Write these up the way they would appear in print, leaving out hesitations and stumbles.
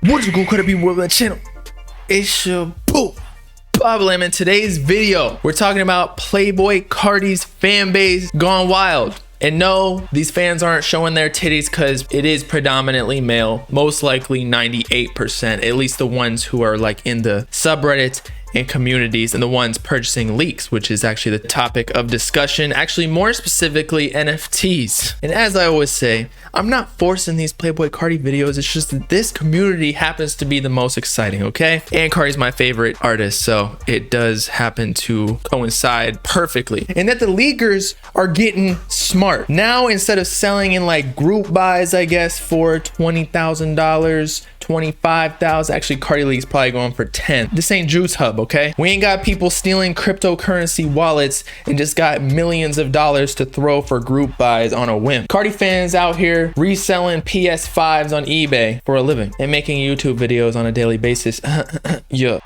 What is good, Cardi world on the channel? It's your boo, Bobbalam. In today's video, we're talking about Playboi Carti's fan base gone wild. And no, these fans aren't showing their titties because it is predominantly male, most likely 98%, at least the ones who are like in the subreddits and communities, and the ones purchasing leaks, which is actually the topic of discussion, actually more specifically NFTs. And as I always say, I'm not forcing these Playboi Carti videos, it's just that this community happens to be the most exciting, okay? And Carti's my favorite artist, so it does happen to coincide perfectly. And that the leakers are getting smart. Now, instead of selling in like group buys, I guess, for $20,000, 25,000, actually Cardi Leak's probably going for 10. This ain't Juice Hub, okay? We ain't got people stealing cryptocurrency wallets and just got millions of dollars to throw for group buys on a whim. Cardi fans out here reselling PS5s on eBay for a living and making YouTube videos on a daily basis. Yeah.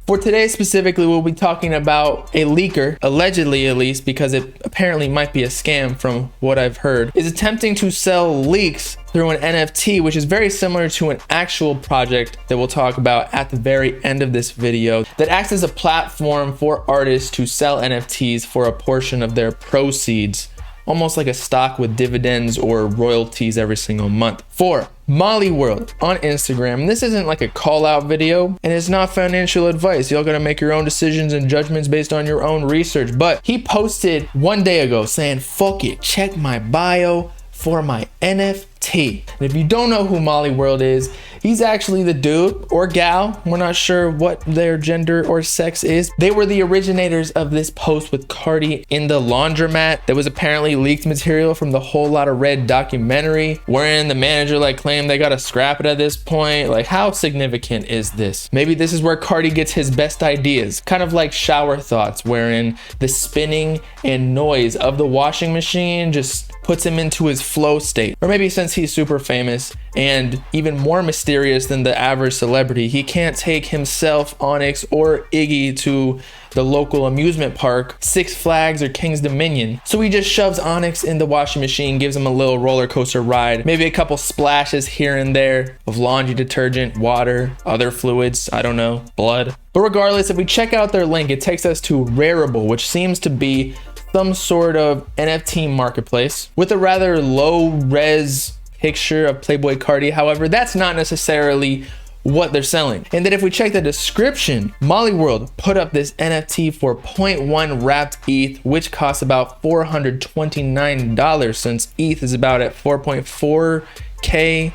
For today specifically, we'll be talking about a leaker, allegedly at least, because it apparently might be a scam from what I've heard, is attempting to sell leaks through an NFT, which is very similar to an actual project that we'll talk about at the very end of this video, that acts as a platform for artists to sell NFTs for a portion of their proceeds, almost like a stock with dividends or royalties every single month. For Molly World on Instagram. This isn't like a call out video and it's not financial advice. Y'all gotta make your own decisions and judgments based on your own research. But he posted one day ago saying, fuck it, check my bio for my NFT. And if you don't know who Molly World is, he's actually the dude or gal, we're not sure what their gender or sex is. They were the originators of this post with Cardi in the laundromat that was apparently leaked material from the Whole Lotta Red documentary, wherein the manager like claimed they gotta scrap it at this point. Like, how significant is this? Maybe this is where Cardi gets his best ideas, kind of like shower thoughts, wherein the spinning and noise of the washing machine just puts him into his flow state. Or maybe since he's super famous and even more mysterious than the average celebrity, he can't take himself, Onyx, or Iggy to the local amusement park, Six Flags or King's Dominion. So he just shoves Onyx in the washing machine, gives him a little roller coaster ride, maybe a couple splashes here and there of laundry detergent, water, other fluids, I don't know, blood. But regardless, if we check out their link, it takes us to Rarible, which seems to be some sort of NFT marketplace with a rather low res picture of Playboi Carti. However, that's not necessarily what they're selling. And then if we check the description, Molly World put up this NFT for 0.1 wrapped ETH, which costs about $429 since ETH is about at 4.4K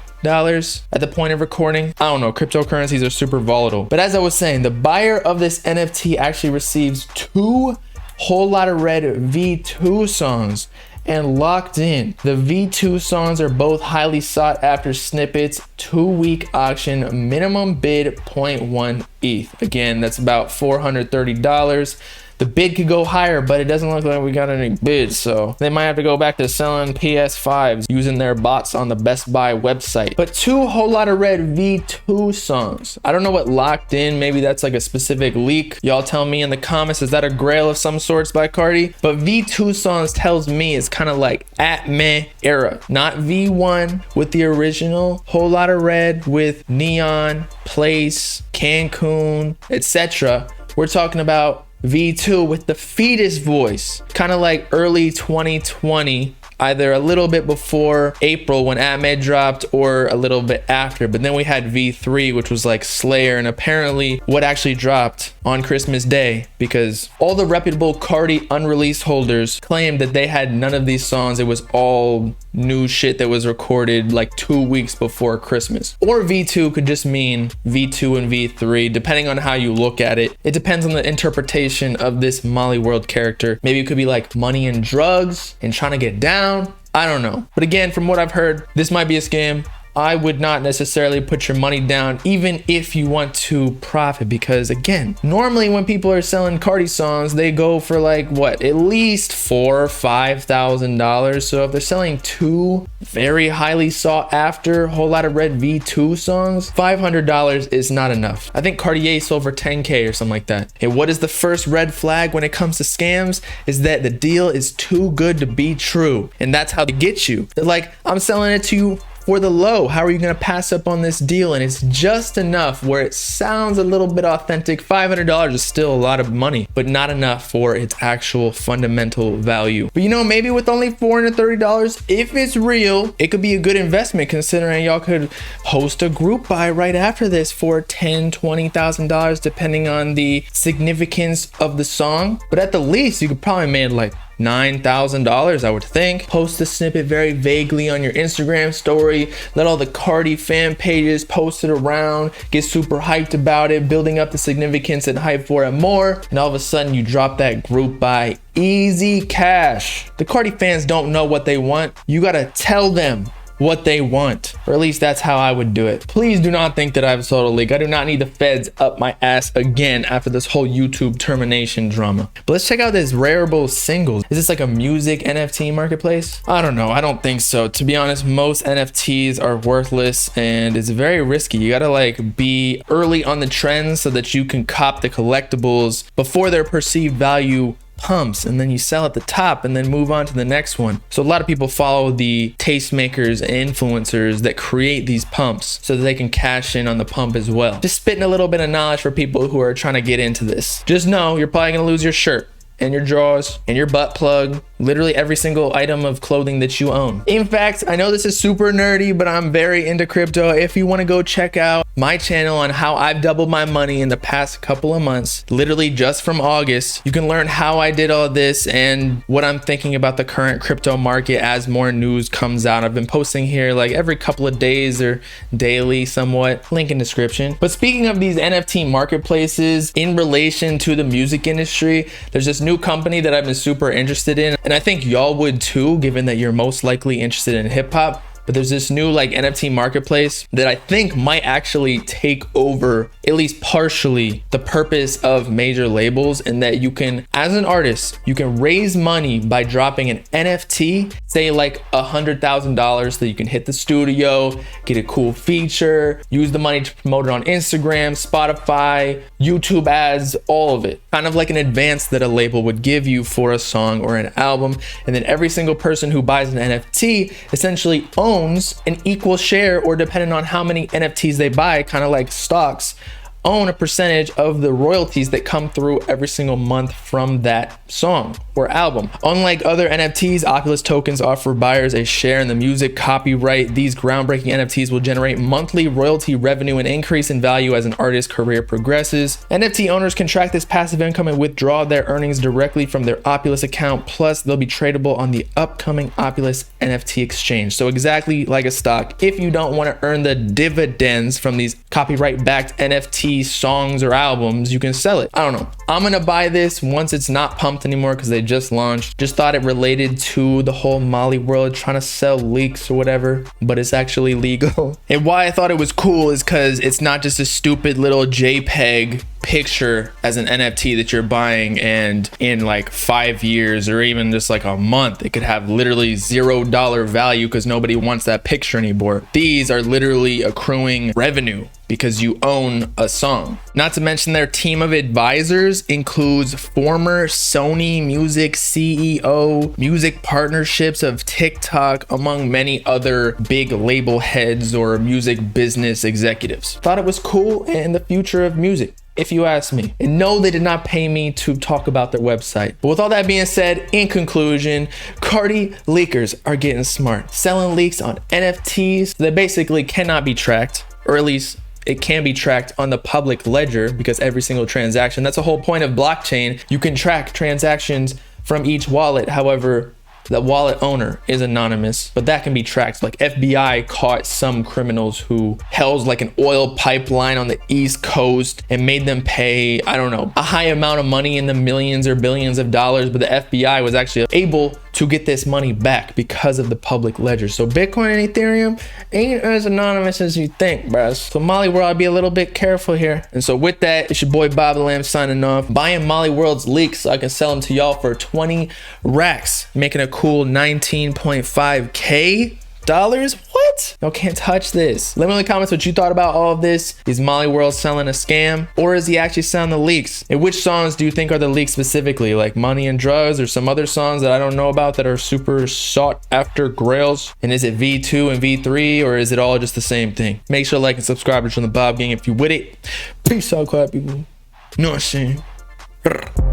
at the point of recording. I don't know, cryptocurrencies are super volatile. But as I was saying, the buyer of this NFT actually receives 2 Whole Lotta Red V2 songs and Locked In. The V2 songs are both highly sought after snippets, 2-week auction, minimum bid 0.1 ETH. Again, that's about $430. The bid could go higher, but it doesn't look like we got any bids, so they might have to go back to selling PS5s using their bots on the Best Buy website. But 2 Whole Lotta Red V2 songs. I don't know what Locked In, maybe that's like a specific leak. Y'all tell me in the comments, is that a grail of some sorts by Cardi? But V2 songs tells me it's kind of like at meh era, not V1 with the original Whole Lotta Red with Neon, Place, Cancun, etc. We're talking about V2 with the fetus voice, kind of like early 2020, either a little bit before April when Atmed dropped or a little bit after. But then we had V3, which was like Slayer, and apparently what actually dropped on Christmas Day, because all the reputable Cardi unreleased holders claimed that they had none of these songs. It was all new shit that was recorded like 2 weeks before Christmas. Or V2 could just mean V2 and V3, depending on how you look at it. It depends on the interpretation of this Molly World character. Maybe it could be like money and drugs and trying to get down. I don't know. But again, from what I've heard, this might be a scam. I would not necessarily put your money down, even if you want to profit, because again, normally when people are selling Cardi songs, they go for like what, at least $4,000 or $5,000. So if they're selling 2 very highly sought after Whole Lotta Red V2 songs, $500 is not enough. I think Cartier sold for 10K or something like that. And what is the first red flag when it comes to scams is that the deal is too good to be true, and that's how they get you. They're like, I'm selling it to you for the low. How are you going to pass up on this deal? And it's just enough where it sounds a little bit authentic. $500 is still a lot of money, but not enough for its actual fundamental value. But you know, maybe with only $430, if it's real, it could be a good investment, considering y'all could host a group buy right after this for $10,000, $20,000, depending on the significance of the song. But at the least, you could probably make like $9,000, I would think. Post the snippet very vaguely on your Instagram story. Let all the Cardi fan pages post it around. Get super hyped about it, building up the significance and hype for it more. And all of a sudden you drop that group buy. Easy cash. The Cardi fans don't know what they want. You gotta tell them what they want, or at least that's how I would do it. Please do not think that I've sold a leak. I do not need the feds up my ass again after this whole YouTube termination drama. But let's check out this Rareable Singles. Is this like a music NFT marketplace? I don't know. I don't think so. To be honest, most NFTs are worthless and it's very risky. You gotta like be early on the trends so that you can cop the collectibles before their perceived value pumps, and then you sell at the top and then move on to the next one. So a lot of people follow the tastemakers and influencers that create these pumps so that they can cash in on the pump as well. Just spitting a little bit of knowledge for people who are trying to get into this. Just know you're probably gonna lose your shirt and your drawers and your butt plug, literally every single item of clothing that you own. In fact, I know this is super nerdy, but I'm very into crypto. If you want to go check out my channel on how I've doubled my money in the past couple of months, literally just from August, you can learn how I did all this and what I'm thinking about the current crypto market as more news comes out. I've been posting here like every couple of days or daily somewhat, link in description. But speaking of these NFT marketplaces in relation to the music industry, there's this new company that I've been super interested in, and I think y'all would too, given that you're most likely interested in hip hop. But there's this new like NFT marketplace that I think might actually take over, at least partially, the purpose of major labels, and that you can, as an artist, you can raise money by dropping an NFT, say like $100,000, so you can hit the studio, get a cool feature, use the money to promote it on Instagram, Spotify, YouTube ads, all of it. Kind of like an advance that a label would give you for a song or an album. And then every single person who buys an NFT essentially owns an equal share, or depending on how many NFTs they buy, kind of like stocks, own a percentage of the royalties that come through every single month from that song or album. Unlike other NFTs, Opulus tokens offer buyers a share in the music copyright. These groundbreaking NFTs will generate monthly royalty revenue and increase in value as an artist's career progresses. NFT owners can track this passive income and withdraw their earnings directly from their Opulus account. Plus, they'll be tradable on the upcoming Opulus NFT exchange. So exactly like a stock, if you don't want to earn the dividends from these copyright-backed NFT songs or albums, you can sell it. I don't know. I'm gonna buy this once it's not pumped anymore because they just launched. Just thought it related to the whole Molly world, trying to sell leaks or whatever, but it's actually legal. And why I thought it was cool is because it's not just a stupid little JPEG picture as an NFT that you're buying, and in like 5 years or even just like a month it could have literally $0 value because nobody wants that picture anymore. These are literally accruing revenue because you own a song. Not to mention their team of advisors includes former Sony Music CEO, music partnerships of TikTok, among many other big label heads or music business executives. Thought it was cool and the future of music, if you ask me. And no, they did not pay me to talk about their website. But with all that being said, in conclusion, Cardi leakers are getting smart, selling leaks on NFTs that basically cannot be tracked, or at least it can be tracked on the public ledger, because every single transaction, that's the whole point of blockchain. You can track transactions from each wallet. However, the wallet owner is anonymous, but that can be tracked. Like FBI caught some criminals who held like an oil pipeline on the East Coast and made them pay, I don't know, a high amount of money in the millions or billions of dollars, but the FBI was actually able to get this money back because of the public ledger. So Bitcoin and Ethereum ain't as anonymous as you think, bruh. So Molly World, I'll be a little bit careful here. And so with that, it's your boy Bobbalam signing off, buying Molly World's leaks so I can sell them to y'all for 20 racks, making a cool 19.5K dollars. What? what? Y'all can't touch this. Let me know in the comments what you thought about all of this. Is Molly World selling a scam, or is he actually selling the leaks? And which songs do you think are the leaks specifically, like Money and Drugs or some other songs that I don't know about that are super sought after grails? And is it V2 and V3, or is it all just the same thing? Make sure to like and subscribe to the Bob Gang if you with it. Peace out, clap people. You know what I'm saying?